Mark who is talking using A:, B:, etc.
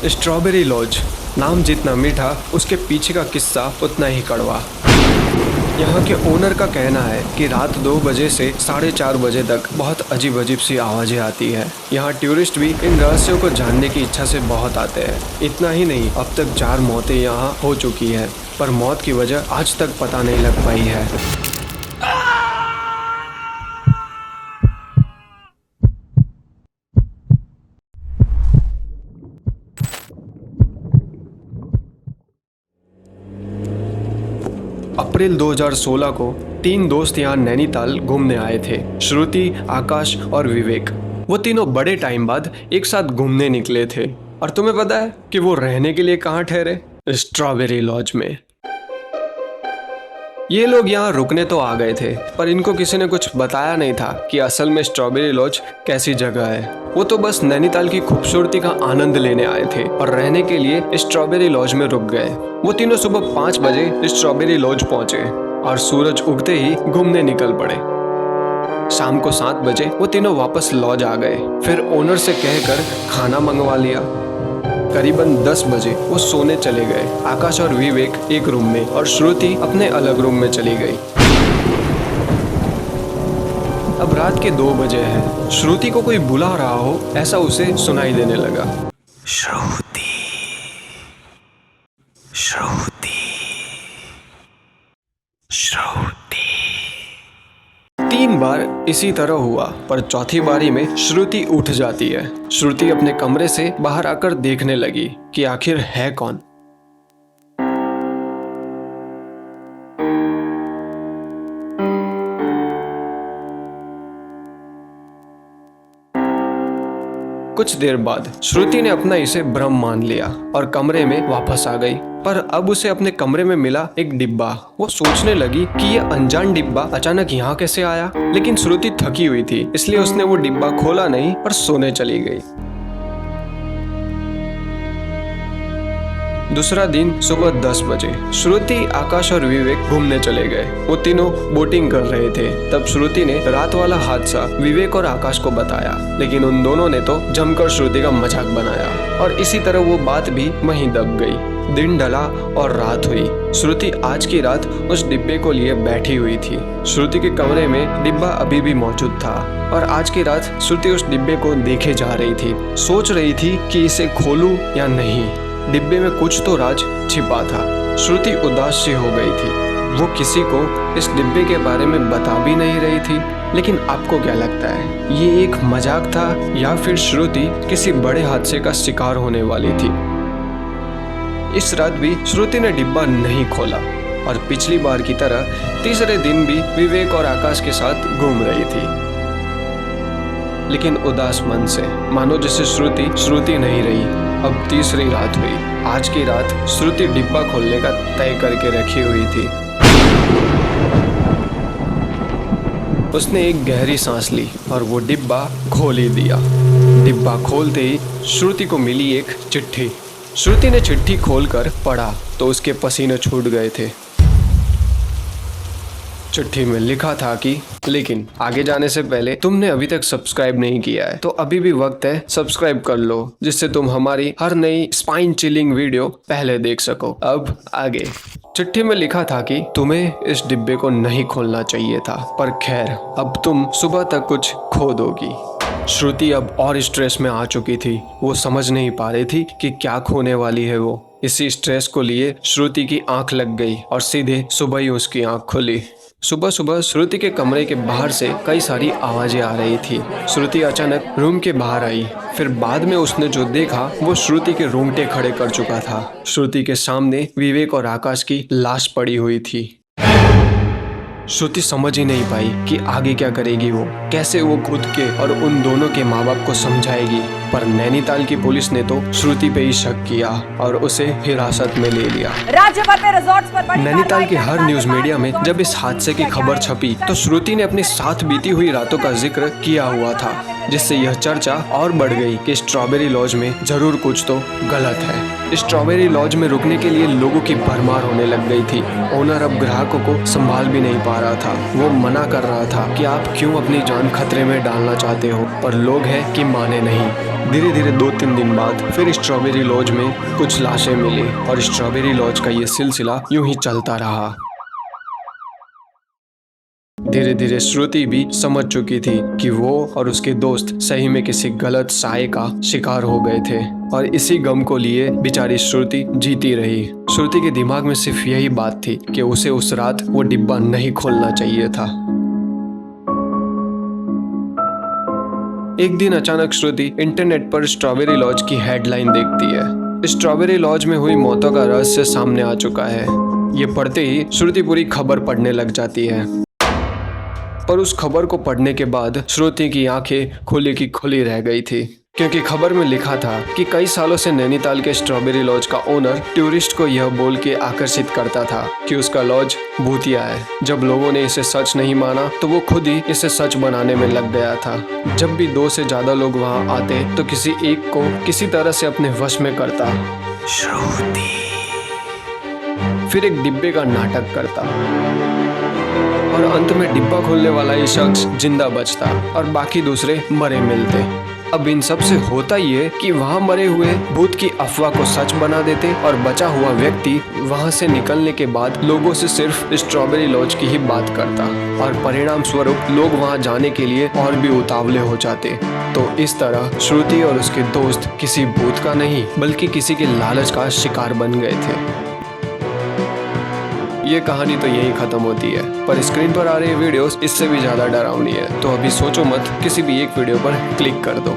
A: Strawberry laws, नाम जितना मीठा उसके पीछे का किस्सा उतना ही कड़वा। यहाँ के ओनर का कहना है कि रात 2 बजे से 4:30 बजे तक बहुत अजीब अजीब सी आवाज़ें आती है। यहाँ टूरिस्ट भी इन रहस्यों को जानने की इच्छा से बहुत आते हैं। इतना ही नहीं, अब तक 4 मौतें यहाँ हो चुकी है, पर मौत की वजह आज तक पता नहीं लग पाई है। अप्रैल 2016 को 3 दोस्त यहाँ नैनीताल घूमने आए थे। श्रुति, आकाश और विवेक। वो तीनों बड़े टाइम बाद एक साथ घूमने निकले थे। और तुम्हें पता है कि वो रहने के लिए कहाँ ठहरे? स्ट्रॉबेरी लॉज में। ये लोग यहाँ रुकने तो आ गए थे, पर इनको किसी ने कुछ बताया नहीं था कि असल में स्ट्रॉबेरी लॉज कैसी जगह है। वो तो बस नैनीताल की खूबसूरती का आनंद लेने आए थे और रहने के लिए स्ट्रॉबेरी लॉज में रुक गए। वो तीनों सुबह 5 बजे स्ट्रॉबेरी लॉज पहुंचे और सूरज उगते ही घूमने निकल पड़े। शाम को 7 बजे वो तीनों वापस लॉज आ गए। फिर ओनर से कहकर खाना मंगवा लिया। करीबन 10 बजे वो सोने चले गए। आकाश और विवेक एक रूम में और श्रुति अपने अलग रूम में चली गई। अब रात के 2 बजे है। श्रुति को कोई बुला रहा हो ऐसा उसे सुनाई देने लगा। श्रुति, श्रुति, श्रुति। 3 बार इसी तरह हुआ, पर चौथी बारी में श्रुति उठ जाती है। श्रुति अपने कमरे से बाहर आकर देखने लगी कि आखिर है कौन। कुछ देर बाद श्रुति ने अपना इसे भ्रम मान लिया और कमरे में वापस आ गई। पर अब उसे अपने कमरे में मिला एक डिब्बा। वो सोचने लगी कि ये अनजान डिब्बा अचानक यहाँ कैसे आया। लेकिन श्रुति थकी हुई थी, इसलिए उसने वो डिब्बा खोला नहीं और सोने चली गई। दूसरा दिन सुबह 10 बजे श्रुति, आकाश और विवेक घूमने चले गए। वो तीनों बोटिंग कर रहे थे। तब श्रुति ने रात वाला हादसा विवेक और आकाश को बताया, लेकिन उन दोनों ने तो जमकर श्रुति का मजाक बनाया और इसी तरह वो बात भी वहीं दब गई। दिन ढला और रात हुई। श्रुति आज की रात उस डिब्बे को लिए बैठी हुई थी। श्रुति के कमरे में डिब्बा अभी भी मौजूद था और आज की रात श्रुति उस डिब्बे को देखे जा रही थी। सोच रही थी कि इसे खोलूं या नहीं। डिब्बे में कुछ तो राज छिपा था। श्रुति उदास सी हो गई थी। वो किसी को इस डिब्बे के बारे में बता भी नहीं रही थी। लेकिन आपको क्या लगता है, ये एक मजाक था या फिर श्रुति किसी बड़े हादसे का शिकार होने वाली थी? इस रात भी श्रुति ने डिब्बा नहीं खोला और पिछली बार की तरह तीसरे दिन भी विवेक और आकाश के साथ घूम रही थी, लेकिन उदास मन से, मानो जैसे श्रुति नहीं रही। अब तीसरी रात हुई। आज की रात श्रुति डिब्बा खोलने का तय करके रखी हुई थी। उसने एक गहरी सांस ली और वो डिब्बा खोल ही दिया। डिब्बा खोलते ही श्रुति को मिली एक चिट्ठी। श्रुति ने चिट्ठी खोलकर पढ़ा तो उसके पसीने छूट गए थे। चिट्ठी में लिखा था कि लेकिन आगे जाने से पहले तुमने अभी तक सब्सक्राइब नहीं किया है तो अभी भी वक्त है, सब्सक्राइब कर लो, जिससे तुम हमारी हर नई स्पाइन चिलिंग वीडियो पहले देख सको। अब आगे। चिट्ठी में लिखा था कि तुम्हें इस डिब्बे को नहीं खोलना चाहिए था, पर खैर अब तुम सुबह तक कुछ खो दोगी। श्रुति अब और स्ट्रेस में आ चुकी थी। वो समझ नहीं पा रही थी कि क्या खोने वाली है वो। इसी स्ट्रेस को लिए श्रुति की आंख लग गई और सीधे सुबह ही उसकी आंख खुली। सुबह सुबह श्रुति के कमरे के बाहर से कई सारी आवाजें आ रही थी। श्रुति अचानक रूम के बाहर आई। फिर बाद में उसने जो देखा वो श्रुति के रोंगटे खड़े कर चुका था। श्रुति के सामने विवेक और आकाश की लाश पड़ी हुई थी। श्रुति समझ ही नहीं पाई कि आगे क्या करेगी वो, कैसे वो खुद के और उन दोनों के माँ बाप को समझाएगी। पर नैनीताल की पुलिस ने तो श्रुति पे ही शक किया और उसे हिरासत में ले लिया।
B: राज्य भर में रिजॉर्ट्स पर
A: नैनीताल के हर न्यूज मीडिया में जब इस हादसे की खबर छपी तो श्रुति ने अपनी साथ बीती हुई रातों का जिक्र किया हुआ था। जिससे यह चर्चा और बढ़ गई कि स्ट्रॉबेरी लॉज में जरूर कुछ तो गलत है। स्ट्रॉबेरी लॉज में रुकने के लिए लोगों की भरमार होने लग गई थी। ओनर अब ग्राहकों को संभाल भी नहीं पा रहा था। वो मना कर रहा था कि आप क्यों अपनी जान खतरे में डालना चाहते हो, पर लोग हैं कि माने नहीं। धीरे धीरे 2-3 दिन बाद फिर स्ट्रॉबेरी लॉज में कुछ लाशें मिली और स्ट्रॉबेरी लॉज का ये सिलसिला यूं ही चलता रहा। धीरे धीरे श्रुति भी समझ चुकी थी कि वो और उसके दोस्त सही में किसी गलत साये का शिकार हो गए थे और इसी गम को लिए बेचारी श्रुति जीती रही। श्रुति के दिमाग में सिर्फ यही बात थी कि उसे उस रात वो डिब्बा नहीं खोलना चाहिए था। एक दिन अचानक श्रुति इंटरनेट पर स्ट्रॉबेरी लॉज की हेडलाइन देखती है। स्ट्रॉबेरी लॉज में हुई मौतों का रहस्य सामने आ चुका है। ये पढ़ते ही श्रुति पूरी खबर पढ़ने लग जाती है, पर उस खबर को पढ़ने के बाद श्रुति की आंखें खुली की खुली रह गई थी, क्योंकि खबर में लिखा था कि कई सालों से नैनीताल के स्ट्रॉबेरी लॉज का ओनर टूरिस्ट को यह बोल के आकर्षित करता था कि उसका लॉज भूतिया है। जब लोगों ने इसे सच नहीं माना तो वो खुद ही इसे सच बनाने में लग गया था। जब भी 2 से ज्यादा लोग वहां आते तो किसी एक को किसी तरह से अपने वश में करता, श्रुति फिर एक डिब्बे का नाटक करता और अंत में डिब्बा खोलने वाला ये शख्स जिंदा बचता और बाकी दूसरे मरे मिलते। अब इन सब से होता ये कि वहाँ मरे हुए भूत की अफवाह को सच बना देते और बचा हुआ व्यक्ति वहाँ से निकलने के बाद लोगों से सिर्फ स्ट्रॉबेरी लॉज की ही बात करता और परिणाम स्वरूप लोग वहाँ जाने के लिए और भी उतावले हो जाते। तो इस तरह श्रुति और उसके दोस्त किसी भूत का नहीं बल्कि किसी के लालच का शिकार बन गए थे। ये कहानी तो यही खत्म होती है, पर स्क्रीन पर आ रही वीडियोस इससे भी ज्यादा डरावनी है। तो अभी सोचो मत, किसी भी एक वीडियो पर क्लिक कर दो।